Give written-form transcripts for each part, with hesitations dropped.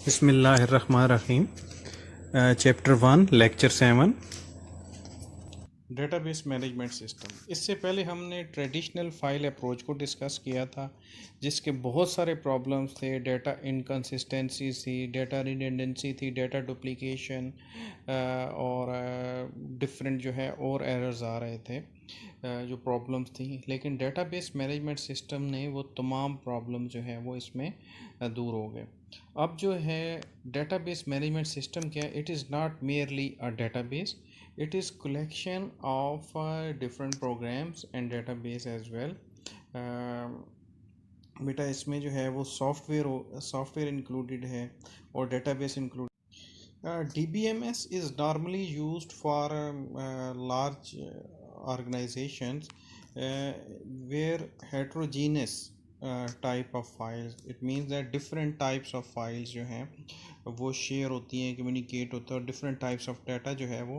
बिस्मिल्लाहिर्रहमानिर्रहीम। Chapter 1 lecture 7 database management system. इससे पहले हमने ट्रेडिशनल फाइल अप्रोच को डिस्कस किया था, जिसके बहुत सारे प्रॉब्लम्स थे। डेटा इनकन्सिस्टेंसी थी, डेटा रिडंडेंसी थी, डेटा डुप्लीकेशन और डिफरेंट जो है और एरर्स आ रहे थे, जो प्रॉब्लम्स थी। लेकिन डेटाबेस मैनेजमेंट सिस्टम ने वो तमाम प्रॉब्लम जो है वो इसमें दूर हो गए। अब जो है डेटाबेस मैनेजमेंट सिस्टम क्या है? It is not merely a database, it is collection of different programs and database as well। बेटा इसमें जो है वो सॉफ्टवेयर इंक्लूडेड है और database include. DBMS is normally used for large organizations where heterogeneous type of files, it means that different types of files जो हैं वो शेयर होती हैं, कम्युनिकेट होता है, और डिफरेंट टाइप्स ऑफ डाटा जो है वो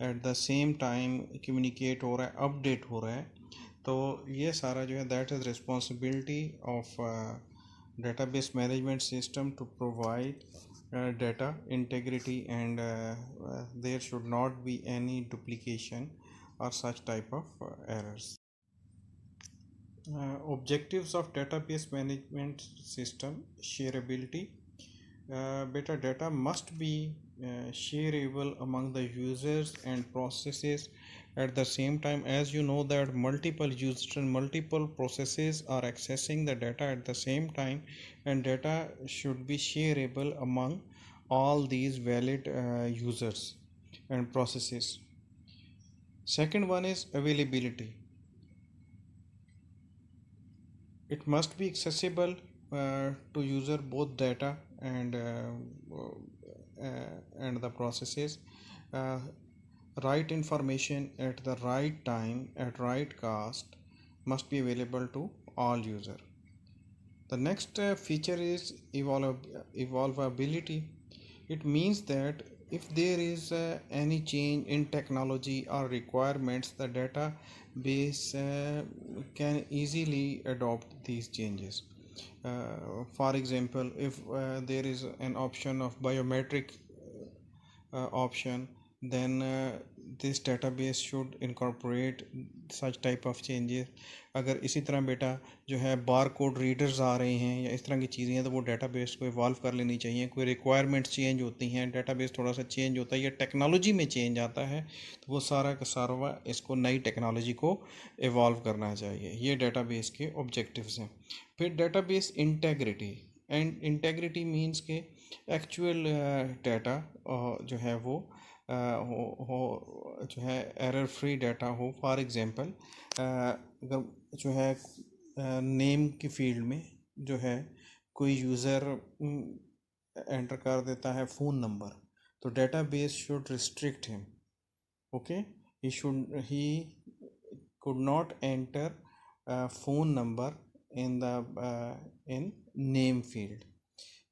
at the same time communicate हो रहा है, अपडेट हो रहा है। तो ये सारा जो है that is responsibility of database management system to provide data integrity and there should not be any duplication or such type of errors. Objectives of database management system: shareability. Beta data must be shareable among the users and processes at the same time. As you know that multiple users and multiple processes are accessing the data at the same time, and data should be shareable among all these valid users and processes. Second one is availability. It must be accessible to user, both data and the processes. Right information at the right time at right cost must be available to all user. The next feature is evolvability. It means that if there is any change in technology or requirements, the database can easily adopt these changes. For example, if there is an option of biometric option, then this database should incorporate such type of changes. अगर इसी तरह बेटा जो है bar code readers आ रहे हैं या इस तरह की चीज़ें हैं, तो वो डेटाबेस को इवॉल्व कर लेनी चाहिए। कोई रिक्वायरमेंट्स चेंज होती हैं, डेटाबेस थोड़ा सा चेंज होता है या टेक्नोलॉजी में चेंज आता है, तो वो सारा का सारा इसको नई टेक्नोलॉजी को इवॉल्व करना चाहिए। ये डेटाबेस के ऑब्जेक्टिव्स हैं। फिर database integrity, and integrity means के एक्चुअल डाटा जो है वो हो जो है एरर फ्री डाटा हो। फॉर एग्ज़ाम्पल अगर जो है नेम की फील्ड में जो है कोई यूज़र एंटर कर देता है फ़ोन नंबर, तो database should restrict him. Okay, he could not enter phone number in name field.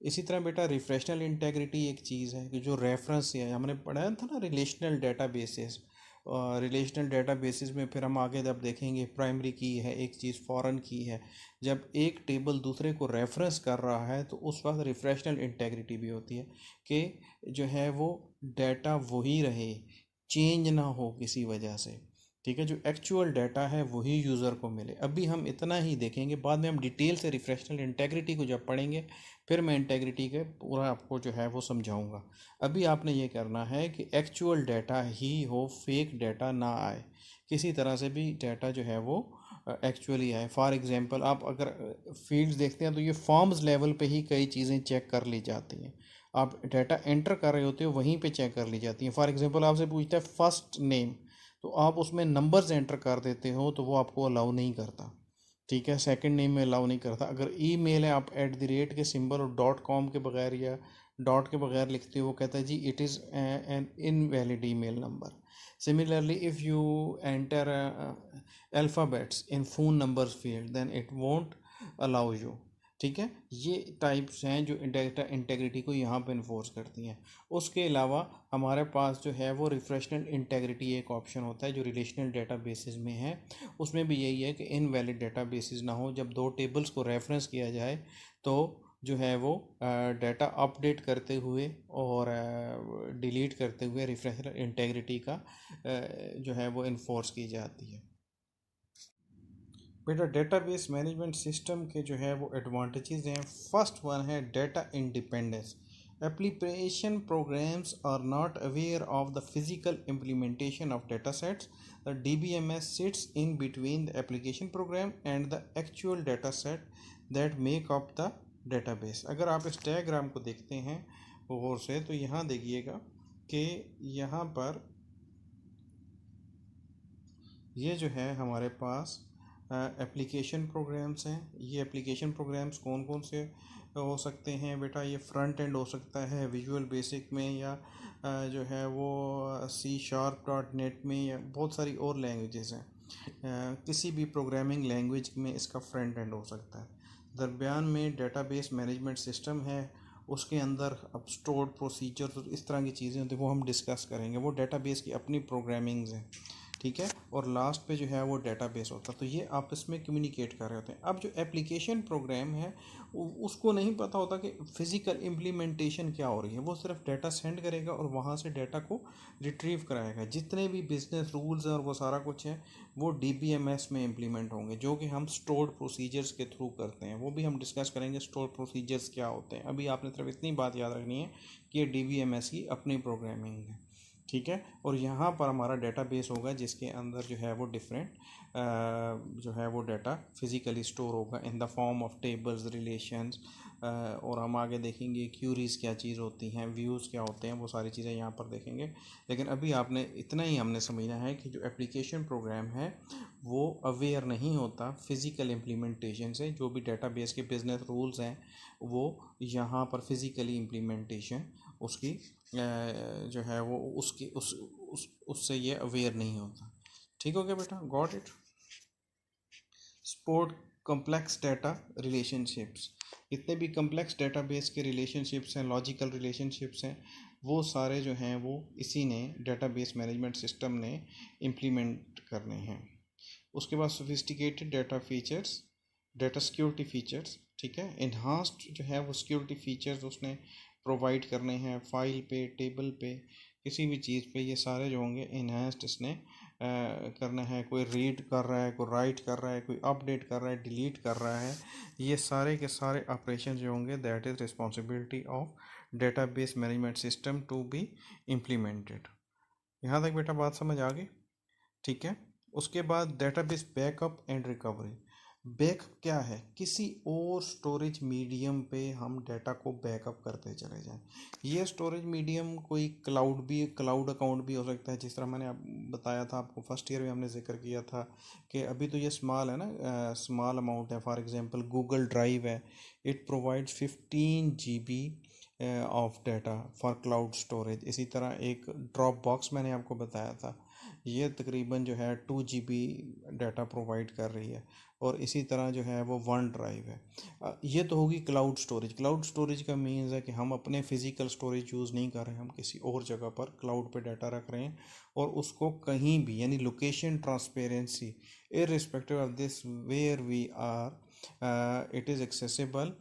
इसी तरह बेटा रिफ्रेशनल इंटेग्रिटी एक चीज़ है कि जो रेफरेंस है, हमने पढ़ा था ना रिलेशनल डेटाबेसेस। रिलेशनल डेटाबेसेस में फिर हम आगे जब देखेंगे प्राइमरी की है एक चीज़, फॉरेन की है। जब एक टेबल दूसरे को रेफरेंस कर रहा है तो उस वक्त रिफ्रेशनल इंटेग्रिटी भी होती है कि जो है वो डाटा वही रहे, चेंज ना हो किसी वजह से। ठीक है, जो एक्चुअल डाटा है वही यूज़र को मिले। अभी हम इतना ही देखेंगे, बाद में हम डिटेल से रिफ्रेशनल इंटेग्रिटी को जब पढ़ेंगे फिर मैं इंटेग्रिटी के पूरा आपको जो है वो समझाऊंगा। अभी आपने ये करना है कि एक्चुअल डाटा ही हो, फेक डाटा ना आए, किसी तरह से भी डाटा जो है वो एक्चुअली आए। फॉर एग्जांपल आप अगर फील्ड्स देखते हैं तो ये फॉर्म्स लेवल पे ही कई चीज़ें चेक कर ली जाती हैं। आप डाटा एंटर कर रहे होते हो वहीं पे चेक कर ली जाती हैं। फॉर एग्जांपल आपसे पूछता है फर्स्ट नेम, तो आप उसमें नंबर्स एंटर कर देते हो तो वो आपको अलाउ नहीं करता। ठीक है, सेकंड नेम में अलाउ नहीं करता। अगर ईमेल है, आप @ के सिंबल और .com के बगैर या डॉट के बगैर लिखते हो, वो कहता है जी it is an invalid email number. Similarly if you enter alphabets in phone numbers field then it won't allow you. ठीक है, ये टाइप्स हैं जो डाटा इंटेग्रिटी को यहाँ पे इन्फोर्स करती हैं। उसके अलावा हमारे पास जो है वो रिफ्रेशनल इंटेग्रिटी एक ऑप्शन होता है जो रिलेशनल डेटाबेसेस में है। उसमें भी यही है कि इनवैलिड डेटाबेसेस ना हो। जब दो टेबल्स को रेफरेंस किया जाए तो जो है वो डाटा अपडेट करते हुए और डिलीट करते हुए रिफ्रेश इंटेग्रिटी का जो है वो इन्फोर्स की जाती है। बेटा डेटाबेस मैनेजमेंट सिस्टम के जो है वो एडवांटेजेस हैं। फर्स्ट वन है data independence. Application programs are not aware of the physical implementation of data sets. The DBMS sits in between the application program and the actual data set that make up the database. अगर आप इस diagram को देखते हैं गौर से तो यहाँ देखिएगा कि यहाँ पर ये जो है हमारे पास एप्लीकेशन प्रोग्राम्स हैं। ये एप्लीकेशन प्रोग्राम्स कौन कौन से हो सकते हैं बेटा? ये फ्रंट एंड हो सकता है विजुअल बेसिक में, या जो है वो C#.NET में, या बहुत सारी और लैंग्वेजेस हैं। किसी भी प्रोग्रामिंग लैंग्वेज में इसका फ्रंट एंड हो सकता है। दरमियान में डेटाबेस मैनेजमेंट सिस्टम है, उसके अंदर अब स्टोर्ड प्रोसीजर्स और इस तरह की चीज़ें होती हैं, वो हम डिस्कस करेंगे। वो डेटाबेस की अपनी प्रोग्रामिंग्स हैं, ठीक है। और लास्ट पे जो है वो डेटाबेस होता है, तो ये आपस में कम्युनिकेट कर रहे होते हैं। अब जो एप्लीकेशन प्रोग्राम है उसको नहीं पता होता कि फिज़िकल इम्प्लीमेंटेशन क्या हो रही है। वो सिर्फ डाटा सेंड करेगा और वहाँ से डाटा को रिट्रीव कराएगा। जितने भी बिजनेस रूल्स हैं और वो सारा कुछ है वो DBMS में इम्प्लीमेंट होंगे, जो कि हम स्टोर्ड प्रोसीजर्स के थ्रू करते हैं। वो भी हम डिस्कस करेंगे स्टोर्ड प्रोसीजर्स क्या होते हैं। अभी आपने सिर्फ इतनी बात याद रखनी है कि ये DBMS की अपनी प्रोग्रामिंग है, ठीक है। और यहाँ पर हमारा डेटाबेस होगा जिसके अंदर जो है वो डिफरेंट जो है वो डाटा फिज़िकली स्टोर होगा in the form of tables, relations, और हम आगे देखेंगे क्यूरीज क्या चीज़ होती हैं, व्यूज़ क्या होते हैं, वो सारी चीज़ें यहाँ पर देखेंगे। लेकिन अभी आपने इतना ही हमने समझना है कि जो एप्लीकेशन प्रोग्राम है वो अवेयर नहीं होता फिज़िकल इम्प्लीमेंटेशन से। जो भी डेटाबेस के बिजनेस रूल्स हैं वो यहाँ पर फिज़िकली इम्प्लीमेंटेशन उसकी जो है वो उसकी उससे ये अवेयर नहीं होता। ठीक हो गया बेटा? Got it? Sport complex data relationships. जितने भी कम्प्लेक्स डेटाबेस के रिलेशनशिप्स हैं, लॉजिकल रिलेशनशिप्स हैं, वो सारे जो हैं वो इसी ने डेटाबेस मैनेजमेंट सिस्टम ने इम्प्लीमेंट करने हैं। उसके बाद sophisticated data features, data security features, ठीक है। इन्हांस्ड जो है वो सिक्योरिटी फीचर्स उसने प्रोवाइड करने हैं। फाइल पे, टेबल पे, किसी भी चीज़ पे ये सारे जो होंगे इन्हांस्ड इसने करना है। कोई रीड कर रहा है, कोई राइट कर रहा है, कोई अपडेट कर रहा है, डिलीट कर रहा है, ये सारे के सारे ऑपरेशन जो होंगे that is responsibility of database management system to be implemented. यहाँ तक बेटा बात समझ आ गई? ठीक है। उसके बाद database backup and recovery. Backup क्या है? किसी और स्टोरेज मीडियम पे हम डाटा को बैकअप करते चले जाएं। ये स्टोरेज मीडियम कोई क्लाउड अकाउंट भी हो सकता है, जिस तरह मैंने बताया था आपको फर्स्ट ईयर में हमने जिक्र किया था कि अभी तो ये स्मॉल है ना, स्मॉल अमाउंट है। फॉर एग्जांपल गूगल ड्राइव है, it provides 15 GB of data for cloud storage. इसी तरह एक ड्रॉप बॉक्स मैंने आपको बताया था, ये तकरीबन जो है 2 GB डाटा प्रोवाइड कर रही है। और इसी तरह जो है वो वन ड्राइव है। ये तो होगी क्लाउड स्टोरेज। क्लाउड स्टोरेज का मीन्स है कि हम अपने फिजिकल स्टोरेज यूज़ नहीं कर रहे हैं, हम किसी और जगह पर क्लाउड पे डाटा रख रहे हैं और उसको कहीं भी, यानी location transparency irrespective of this where we are, it is accessible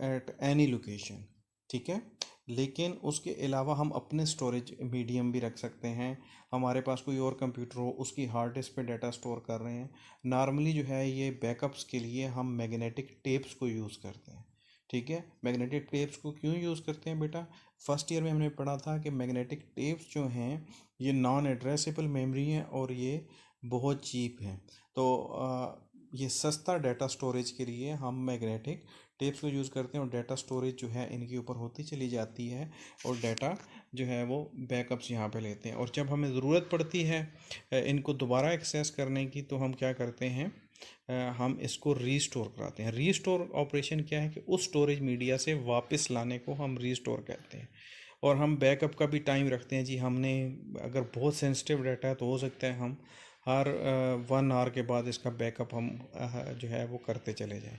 at any location, ठीक है। लेकिन उसके अलावा हम अपने स्टोरेज मीडियम भी रख सकते हैं। हमारे पास कोई और कंप्यूटर हो, उसकी हार्ड डिस्क पे डाटा स्टोर कर रहे हैं। नॉर्मली जो है ये बैकअप्स के लिए हम मैग्नेटिक टेप्स को यूज़ करते हैं, ठीक है। मैग्नेटिक टेप्स को क्यों यूज़ करते हैं बेटा? फर्स्ट ईयर में हमने पढ़ा था कि मैग्नेटिक टेप्स जो हैं ये नॉन एड्रेसेबल मेमोरी हैं और ये बहुत चीप हैं। तो ये सस्ता डाटा स्टोरेज के लिए हम मैग्नेटिक टेप्स को यूज़ करते हैं और डाटा स्टोरेज जो है इनके ऊपर होती चली जाती है और डाटा जो है वो बैकअप्स यहाँ पे लेते हैं। और जब हमें ज़रूरत पड़ती है इनको दोबारा एक्सेस करने की, तो हम क्या करते हैं, हम इसको रीस्टोर कराते हैं। रीस्टोर ऑपरेशन क्या है कि उस स्टोरेज मीडिया से वापस लाने को हम रीस्टोर कहते हैं। और हम बैकअप का भी टाइम रखते हैं जी। हमने अगर बहुत सेंसिटिव डाटा है तो हो सकता है हम हर 1 आवर के बाद इसका बैकअप हम जो है वो करते चले जाएं,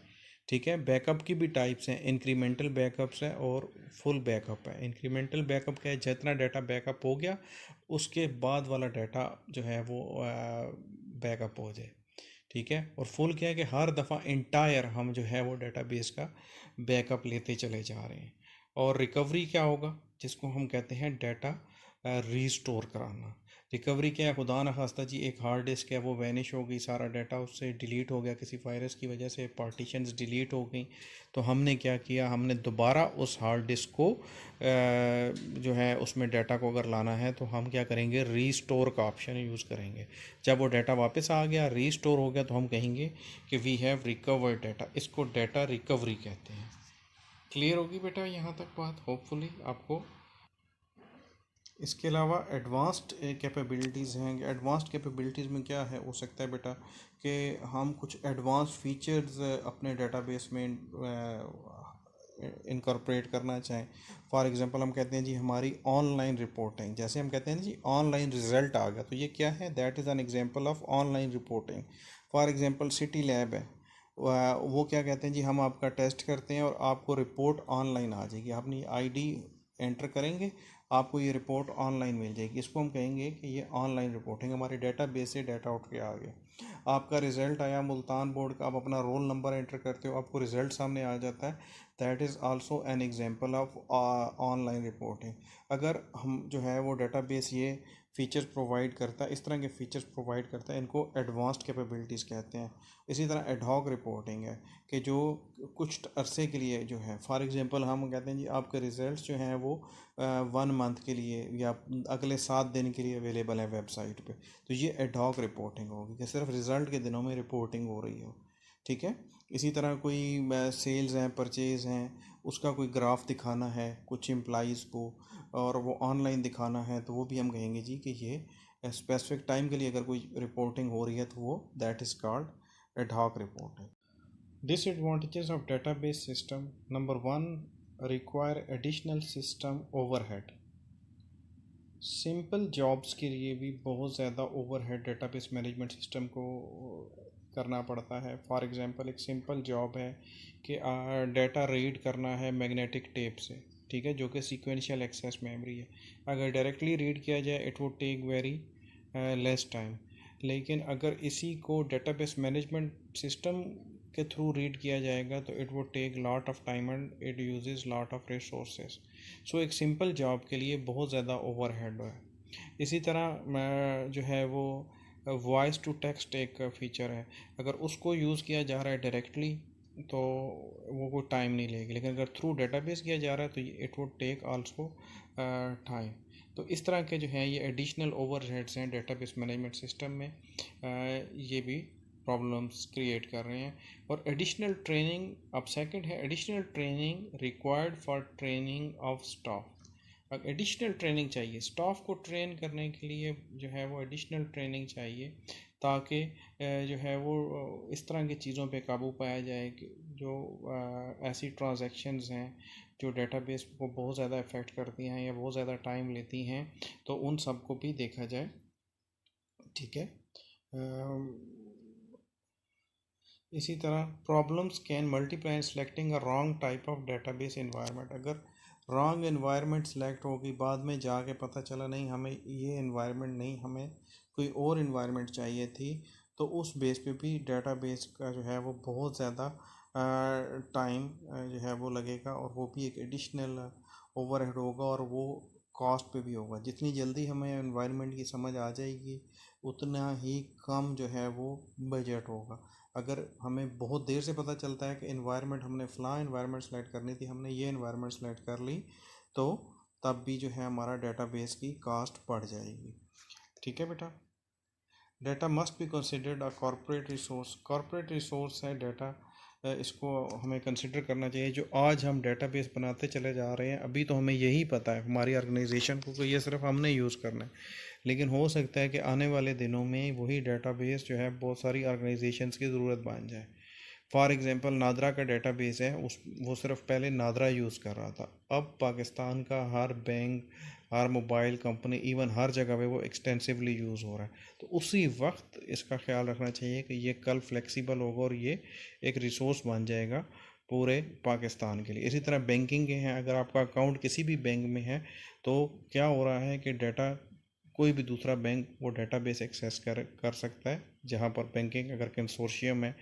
ठीक है। बैकअप की भी टाइप्स हैं, इंक्रीमेंटल बैकअप्स है और फुल बैकअप है। इंक्रीमेंटल बैकअप क्या है? जितना डाटा बैकअप हो गया उसके बाद वाला डाटा जो है वो बैकअप हो जाए, ठीक है। और फुल क्या है कि हर दफ़ा इंटायर हम जो है वो डाटाबेस का बैकअप लेते चले जा रहे हैं। और रिकवरी क्या होगा, जिसको हम कहते हैं डाटा रीस्टोर कराना। रिकवरी क्या है, खुदा न खास्ता जी एक हार्ड डिस्क है वो वैनिश हो गई, सारा डाटा उससे डिलीट हो गया, किसी वायरस की वजह से पार्टीशंस डिलीट हो गई, तो हमने क्या किया, हमने दोबारा उस हार्ड डिस्क को जो है उसमें डाटा को अगर लाना है तो हम क्या करेंगे, रीस्टोर का ऑप्शन यूज़ करेंगे। जब वो डाटा वापस आ गया, रीस्टोर हो गया, तो हम कहेंगे कि वी हैव रिकवर्ड डाटा। इसको डाटा रिकवरी कहते हैं। क्लियर होगी बेटा यहाँ तक बात, होपफुली आपको। इसके अलावा एडवांस्ड कैपेबिलिटीज़ हैं। एडवांस्ड कैपेबिलिटीज़ में क्या है हो सकता है बेटा कि हम कुछ एडवांस फीचर्स अपने डेटाबेस में इनकॉर्पोरेट करना चाहें। फॉर एग्जांपल हम कहते हैं जी हमारी ऑनलाइन रिपोर्टिंग, जैसे हम कहते हैं ना जी ऑनलाइन रिज़ल्ट आ गया, तो ये क्या है, that is an example of online reporting. For example city lab है, वो क्या कहते हैं जी हम आपका टेस्ट करते हैं और आपको रिपोर्ट ऑनलाइन आ जाएगी, अपनी आईडी एंटर करेंगे, आपको ये रिपोर्ट ऑनलाइन मिल जाएगी। इसको हम कहेंगे कि ये ऑनलाइन रिपोर्टिंग, हमारे डेटाबेस से डाटा उठ के आ गया। आपका रिज़ल्ट आया मुल्तान बोर्ड का, आप अपना रोल नंबर एंटर करते हो, आपको रिज़ल्ट सामने आ जाता है, that is also an example of online reporting. अगर हम जो है वो डेटाबेस ये फीचर्स प्रोवाइड करता है, इस तरह के फीचर्स प्रोवाइड करता है, इनको एडवांस्ड कैपेबिलिटीज़ कहते हैं। इसी तरह एडहॉक रिपोर्टिंग है कि जो कुछ अरसे के लिए जो है, फॉर एग्जांपल हम कहते हैं जी आपके रिज़ल्ट्स जो हैं वो 1 मंथ के लिए या अगले 7 दिन के लिए अवेलेबल है वेबसाइट पे, तो ये एडहॉक रिपोर्टिंग होगी कि सिर्फ रिज़ल्ट के दिनों में रिपोर्टिंग हो रही हो। ठीक है। इसी तरह कोई सेल्स हैं, परचेज़ हैं, उसका कोई ग्राफ दिखाना है कुछ एम्प्लॉइज़ को और वो ऑनलाइन दिखाना है, तो वो भी हम कहेंगे जी कि ये स्पेसिफिक टाइम के लिए अगर कोई रिपोर्टिंग हो रही है तो वो that is called ad hoc reporting. Disadvantages of database system. Number one, require additional system overhead. Simple jobs के लिए भी बहुत ज़्यादा ओवरहेड डेटाबेस मैनेजमेंट सिस्टम को करना पड़ता है। फॉर एग्जांपल एक सिंपल जॉब है कि डाटा रीड करना है मैग्नेटिक टेप से, ठीक है, जो कि सीक्वेंशियल एक्सेस मेमोरी है। अगर डायरेक्टली रीड किया जाए it would take very less time, लेकिन अगर इसी को डेटाबेस मैनेजमेंट सिस्टम के थ्रू रीड किया जाएगा तो it would take lot of time and it uses lot of resources. So एक सिंपल जॉब के लिए बहुत ज़्यादा ओवरहेड है। इसी तरह जो है वो वॉइस टू टेक्स्ट एक फीचर है, अगर उसको यूज़ किया जा रहा है डायरेक्टली तो वो कोई टाइम नहीं लेगी, लेकिन अगर थ्रू डेटाबेस किया जा रहा है तो it would take also time. तो इस तरह के जो हैं ये एडिशनल ओवरहेड्स हैं डेटाबेस मैनेजमेंट सिस्टम में, ये भी प्रॉब्लम्स क्रिएट कर रहे हैं। और एडिशनल ट्रेनिंग, अब सेकंड है additional training required for training of staff. अब एडिशनल ट्रेनिंग चाहिए स्टाफ को ट्रेन करने के लिए, जो है वो एडिशनल ट्रेनिंग चाहिए ताकि जो है वो इस तरह की चीज़ों पे काबू पाया जाए कि जो ऐसी ट्रांजैक्शंस हैं जो डेटाबेस को बहुत ज़्यादा इफ़ेक्ट करती हैं या बहुत ज़्यादा टाइम लेती हैं, तो उन सब को भी देखा जाए। ठीक है। इसी तरह problems can multiply in selecting a wrong type of database environment. अगर रॉन्ग एनवायरनमेंट सेलेक्ट होगी, बाद में जाके पता चला नहीं हमें ये एनवायरनमेंट नहीं, हमें कोई और एनवायरनमेंट चाहिए थी, तो उस बेस पे भी डेटाबेस का जो है वो बहुत ज़्यादा टाइम जो है वो लगेगा और वो भी एक एडिशनल ओवरहेड होगा और वो कॉस्ट पे भी होगा। जितनी जल्दी हमें एनवायरनमेंट की समझ आ जाएगी उतना ही कम जो है वो बजट होगा। अगर हमें बहुत देर से पता चलता है कि एनवायरनमेंट हमने फ़लाँ एनवायरनमेंट सेलेक्ट करनी थी, हमने ये एनवायरनमेंट सेलेक्ट कर ली, तो तब भी जो है हमारा डेटाबेस की कास्ट बढ़ जाएगी। ठीक है बेटा। Data must be considered a corporate resource. Corporate resource है डाटा, इसको हमें कंसिडर करना चाहिए। जो आज हम डेटाबेस बनाते चले जा रहे हैं, अभी तो हमें यही पता है हमारी ऑर्गेनाइजेशन को कि ये सिर्फ हमने यूज़ करना है, लेकिन हो सकता है कि आने वाले दिनों में वही डेटाबेस जो है बहुत सारी ऑर्गेनाइजेशंस की ज़रूरत बन जाए। फॉर एग्ज़ाम्पल नादरा का डेटाबेस है, उस वो सिर्फ पहले नादरा यूज़ कर रहा था, अब पाकिस्तान का हर बैंक, हर मोबाइल कंपनी, इवन हर जगह पे वो एक्सटेंसिवली यूज़ हो रहा है। तो उसी वक्त इसका ख्याल रखना चाहिए कि ये कल फ्लेक्सिबल होगा और ये एक रिसोर्स बन जाएगा पूरे पाकिस्तान के लिए। इसी तरह बैंकिंग के हैं, अगर आपका अकाउंट किसी भी बैंक में है तो क्या हो रहा है कि डाटा कोई भी दूसरा बैंक वो डेटाबेस एक्सेस कर सकता है, जहाँ पर बैंकिंग अगर कंसोर्शियम है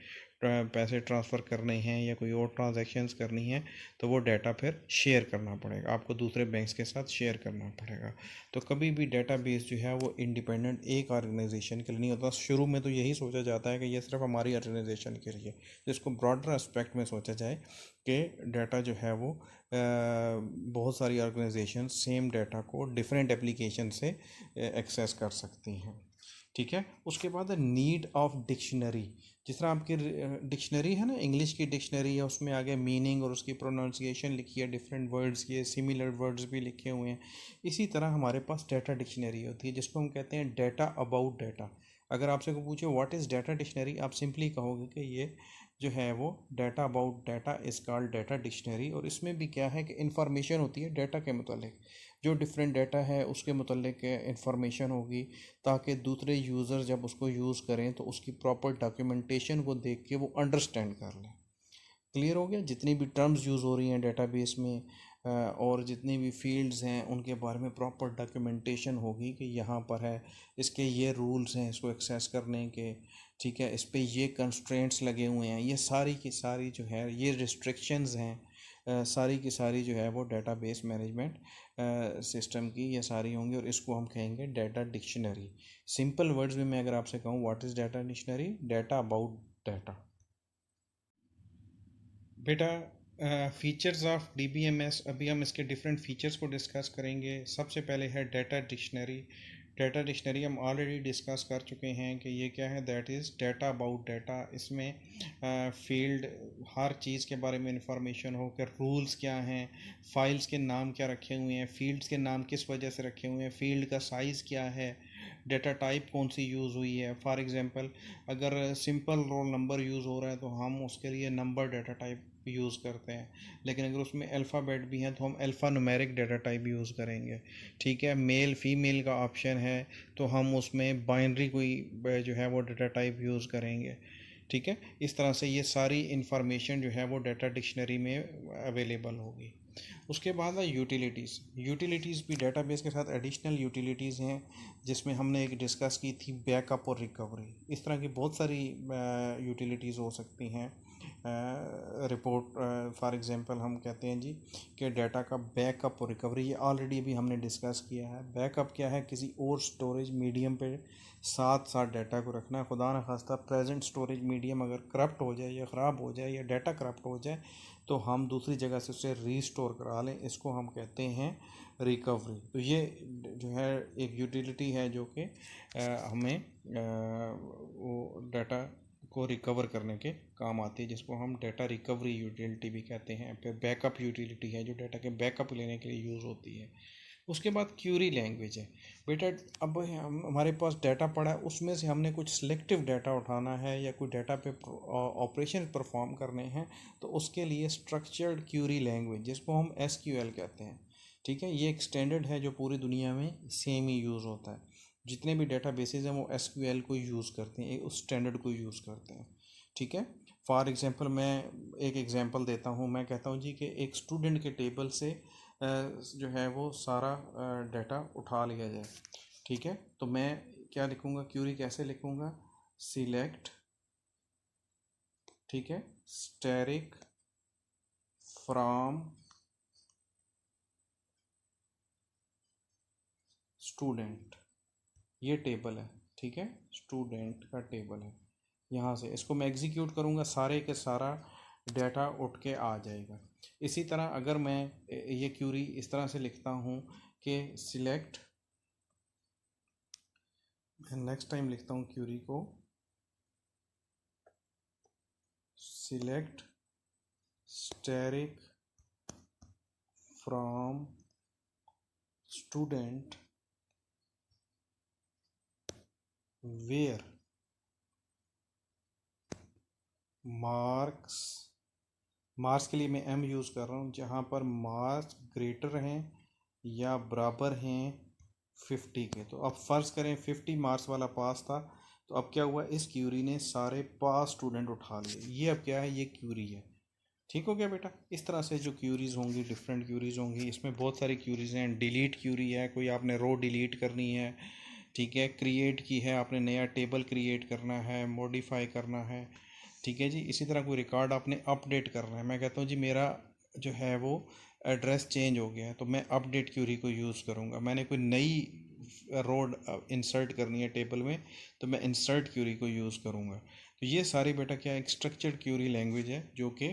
पैसे ट्रांसफ़र करने हैं या कोई और ट्रांजैक्शंस करनी है तो वो डाटा फिर शेयर करना पड़ेगा, आपको दूसरे बैंक्स के साथ शेयर करना पड़ेगा। तो कभी भी डेटाबेस जो है वो इंडिपेंडेंट एक ऑर्गेनाइजेशन के लिए नहीं होता। शुरू में तो यही सोचा जाता है कि ये सिर्फ हमारी ऑर्गेनाइजेशन के लिए, जिसको ब्रॉडर एस्पेक्ट में सोचा जाए कि डाटा जो है वो बहुत सारी ऑर्गेनाइजेशन सेम डाटा को डिफरेंट एप्लीकेशन से एक्सेस कर सकती हैं। ठीक है, उसके बाद नीड ऑफ डिक्शनरी। जिस तरह आपकी डिक्शनरी है ना, इंग्लिश की डिक्शनरी है, उसमें आगे मीनिंग और उसकी प्रोनाउंसिएशन लिखी है, डिफरेंट वर्ड्स की, सिमिलर वर्ड्स भी लिखे हुए हैं। इसी तरह हमारे पास डाटा डिक्शनरी होती है जिसको हम कहते हैं डाटा अबाउट डाटा। अगर आपसे को पूछे व्हाट इज़ डाटा डिक्शनरी, आप सिंपली कहोगे कि ये जो है वो data about data is called data dictionary. और इसमें भी क्या है कि इंफॉर्मेशन होती है डाटा के मतलब, जो डिफरेंट डाटा है उसके मतलब इंफॉर्मेशन होगी, ताकि दूसरे यूज़र जब उसको यूज़ करें तो उसकी प्रॉपर डॉक्यूमेंटेशन को देख के वो अंडरस्टैंड कर लें। क्लियर हो गया? जितनी भी टर्म्स यूज़ हो रही हैं डेटाबेस में और जितनी भी फील्ड्स हैं उनके बारे में प्रॉपर डॉक्यूमेंटेशन होगी कि यहाँ पर है, इसके ये रूल्स हैं इसको एक्सेस करने के, ठीक है, इस पे ये कंस्ट्रेंट्स लगे हुए हैं, ये सारी की सारी जो है ये रिस्ट्रिक्शंस हैं, सारी की सारी जो है वो डेटाबेस मैनेजमेंट सिस्टम की ये सारी होंगी और इसको हम कहेंगे डाटा डिक्शनरी। सिंपल वर्ड्स में मैं अगर आपसे कहूँ what is data dictionary, data about data. बेटा फीचर्स ऑफ DBMS, अभी हम इसके डिफरेंट फीचर्स को डिस्कस करेंगे। सबसे पहले है डाटा डिक्शनरी। डाटा डिक्शनरी हम ऑलरेडी डिस्कस कर चुके हैं कि ये क्या है, that is data about data. इसमें फील्ड हर चीज़ के बारे में इंफॉर्मेशन हो कि रूल्स क्या हैं, फाइल्स के नाम क्या रखे हुए हैं, फील्ड्स के नाम किस वजह से रखे हुए हैं, फील्ड का साइज़ क्या है, डेटा टाइप कौन सी यूज़ हुई है। फॉर एग्जांपल अगर सिंपल रोल नंबर यूज़ हो रहा है तो हम उसके लिए नंबर डाटा टाइप यूज़ करते हैं, लेकिन अगर उसमें अल्फ़ाबेट भी हैं तो हम alpha numeric data type use करेंगे। ठीक है, मेल फीमेल का ऑप्शन है तो हम उसमें बाइनरी कोई जो है वो डाटा टाइप यूज़ करेंगे। ठीक है, इस तरह से ये सारी इंफॉर्मेशन जो है वो डाटा डिक्शनरी में अवेलेबल होगी। उसके बाद है यूटिलिटीज़। यूटिलिटीज़ भी डेटाबेस के साथ एडिशनल यूटिलिटीज़ हैं, जिसमें हमने एक डिस्कस की थी बैकअप और रिकवरी। इस तरह की बहुत सारी यूटिलिटीज़ हो सकती हैं। रिपोर्ट फॉर एग्जांपल हम कहते हैं जी कि डाटा का बैकअप और रिकवरी, ये ऑलरेडी भी हमने डिस्कस किया है। बैकअप क्या है, किसी और स्टोरेज मीडियम पे साथ साथ डाटा को रखना। खुदा न खास्ता प्रेजेंट स्टोरेज मीडियम अगर करप्ट हो जाए या ख़राब हो जाए या डाटा करप्ट हो जाए तो हम दूसरी जगह से उसे रीस्टोर करा लें, इसको हम कहते हैं रिकवरी। तो ये जो है एक यूटिलिटी है जो कि हमें वो डाटा को रिकवर करने के काम आती है, जिसको हम डाटा रिकवरी यूटिलिटी भी कहते हैं। फिर बैकअप यूटिलिटी है जो डाटा के बैकअप लेने के लिए यूज़ होती है। उसके बाद क्यूरी लैंग्वेज है। बेटा अब हमारे पास डाटा पड़ा है, उसमें से हमने कुछ सिलेक्टिव डाटा उठाना है या कोई डाटा पे ऑपरेशन परफॉर्म करने हैं, तो उसके लिए स्ट्रक्चर्ड क्यूरी लैंग्वेज, जिसको हम SQL कहते हैं। ठीक है, ये एक स्टैंडर्ड है जो पूरी दुनिया में सेम ही यूज़ होता है। जितने भी डाटा बेसिस हैं वो SQL को यूज़ करते हैं, उस स्टैंडर्ड को यूज़ करते हैं। ठीक है, फॉर एग्जांपल मैं एक एग्जांपल देता हूँ। मैं कहता हूँ जी कि एक स्टूडेंट के टेबल से जो है वो सारा डाटा उठा लिया जाए। ठीक है, तो मैं क्या लिखूँगा, क्यूरी कैसे लिखूँगा, सिलेक्ट, ठीक है, स्टैटिक फ्रॉम स्टूडेंट, ये टेबल है। ठीक है, स्टूडेंट का टेबल है, यहाँ से इसको मैं एग्जीक्यूट करूँगा, सारे के सारा डाटा उठ के आ जाएगा। इसी तरह अगर मैं ये क्यूरी इस तरह से लिखता हूँ कि सिलेक्ट, मैं नेक्स्ट टाइम लिखता हूँ क्यूरी को, select static from student where marks, marks के लिए मैं M यूज़ कर रहा हूँ, जहाँ पर मार्क्स ग्रेटर हैं या बराबर हैं 50 के। तो अब फ़र्ज़ करें 50 मार्क्स वाला पास था, तो अब क्या हुआ, इस क्यूरी ने सारे पास स्टूडेंट उठा लिए। ये अब क्या है, ये क्यूरी है। ठीक हो गया बेटा। इस तरह से जो क्यूरीज़ होंगी, डिफरेंट क्यूरीज़ होंगी, इसमें बहुत सारी क्यूरीज़ हैं। डिलीट क्यूरी है, कोई आपने रो डिलीट करनी है। ठीक है, क्रिएट की है, आपने नया टेबल क्रिएट करना है, मॉडिफाई करना है। ठीक है जी। इसी तरह कोई रिकॉर्ड आपने अपडेट करना है, मैं कहता हूँ जी मेरा जो है वो एड्रेस चेंज हो गया है, तो मैं अपडेट क्यूरी को यूज़ करूँगा। मैंने कोई नई रोड इंसर्ट करनी है टेबल में, तो मैं इंसर्ट क्यूरी को यूज़ करूँगा। तो ये सारी बेटा क्या एक स्ट्रक्चर्ड क्यूरी लैंग्वेज है जो कि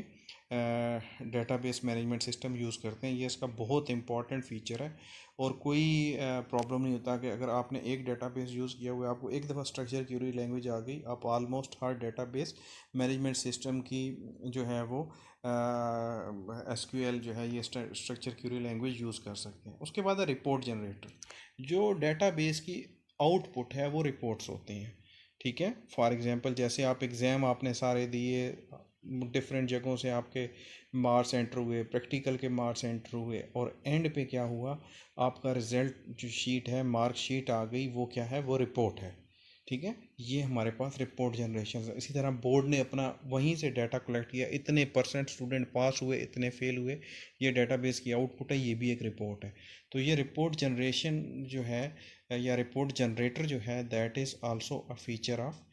डेटाबेस मैनेजमेंट सिस्टम यूज़ करते हैं। ये इसका बहुत इंपॉर्टेंट फीचर है और कोई प्रॉब्लम नहीं होता कि अगर आपने एक डेटाबेस यूज़ किया हुआ है, आपको एक दफ़ा स्ट्रक्चर क्यूरी लैंग्वेज आ गई, आप ऑलमोस्ट हर डेटाबेस मैनेजमेंट सिस्टम की जो है वो एसक्यूएल जो है ये स्ट्रक्चर क्यूरी लैंग्वेज यूज़ कर सकते हैं। उसके बाद है रिपोर्ट जनरेटर। जो डेटाबेस की आउटपुट है वो रिपोर्ट्स होती हैं, ठीक है। फॉर एग्जांपल जैसे आप एग्ज़ाम आपने सारे दिए, डिफरेंट जगहों से आपके मार्क्स एंटर हुए, प्रैक्टिकल के मार्क्स एंटर हुए, और एंड पे क्या हुआ, आपका रिज़ल्ट जो शीट है, मार्क शीट आ गई, वो क्या है, वो रिपोर्ट है, ठीक है। ये हमारे पास रिपोर्ट जनरेशन है। इसी तरह बोर्ड ने अपना वहीं से डाटा कलेक्ट किया, इतने परसेंट स्टूडेंट पास हुए, इतने फेल हुए, ये डेटाबेस की आउटपुट है, ये भी एक रिपोर्ट है। तो ये रिपोर्ट जनरेशन जो है या रिपोर्ट जनरेटर जो है, that is also a feature of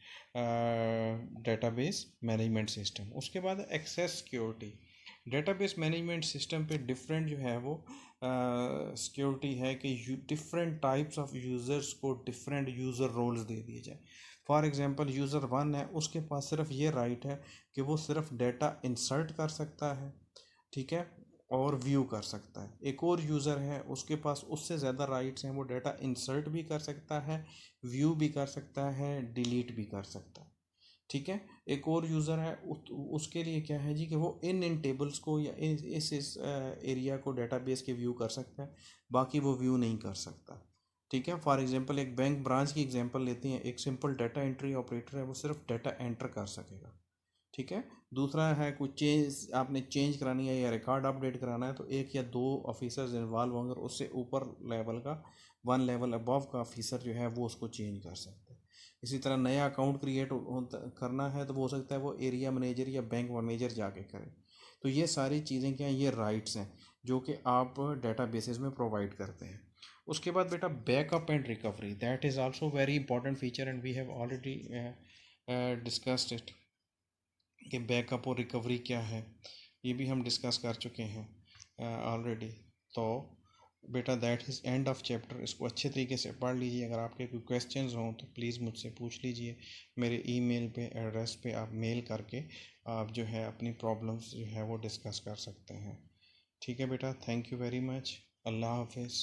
database management system. उसके बाद access security. Database management system पे डिफरेंट जो है वो सिक्योरिटी है कि डिफरेंट टाइप्स ऑफ यूज़र्स को डिफरेंट यूज़र रोल्स दे दिए जाए। फॉर एग्जांपल यूज़र वन है, उसके पास सिर्फ ये राइट है कि वो सिर्फ डेटा इंसर्ट कर सकता है, ठीक है, और व्यू कर सकता है। एक और यूज़र है, उसके पास उससे ज़्यादा राइट्स हैं, वो डाटा इंसर्ट भी कर सकता है, व्यू भी कर सकता है, डिलीट भी कर सकता है, ठीक है। एक और यूज़र है, उसके लिए क्या है जी कि वो इन टेबल्स को या इस एरिया को डेटाबेस के व्यू कर सकता है, बाकी वो व्यू नहीं कर सकता, ठीक है। फॉर एग्जांपल एक बैंक ब्रांच की एग्जांपल लेते हैं, एक सिंपल डाटा एंट्री ऑपरेटर है, वो सिर्फ डाटा एंटर कर सकेगा, ठीक है। दूसरा है कुछ चेंज आपने चेंज करानी है या रिकॉर्ड अपडेट कराना है, तो एक या दो ऑफिसर्स इन्वॉल्व होंगे, उससे ऊपर लेवल का, वन लेवल अबव का ऑफिसर जो है वो उसको चेंज कर सकता है। इसी तरह नया अकाउंट क्रिएट करना है, तो वो हो सकता है वो एरिया मैनेजर या बैंक मैनेजर जाके करें। तो ये सारी चीज़ें क्या हैं, ये राइट्स हैं जो कि आप डाटा बेसिस में प्रोवाइड करते हैं। उसके बाद बेटा backup and recovery, that is also very important feature and we have already discussed it कि बैकअप और रिकवरी क्या है, ये भी हम डिस्कस कर चुके हैं ऑलरेडी। तो बेटा that is end of chapter. इसको अच्छे तरीके से पढ़ लीजिए। अगर आपके कोई क्वेश्चंस हों तो प्लीज़ मुझसे पूछ लीजिए। मेरे ईमेल पे एड्रेस पे आप मेल करके आप जो है अपनी प्रॉब्लम्स जो है वो डिस्कस कर सकते हैं। ठीक है बेटा, थैंक यू वेरी मच। अल्लाह हाफिज़।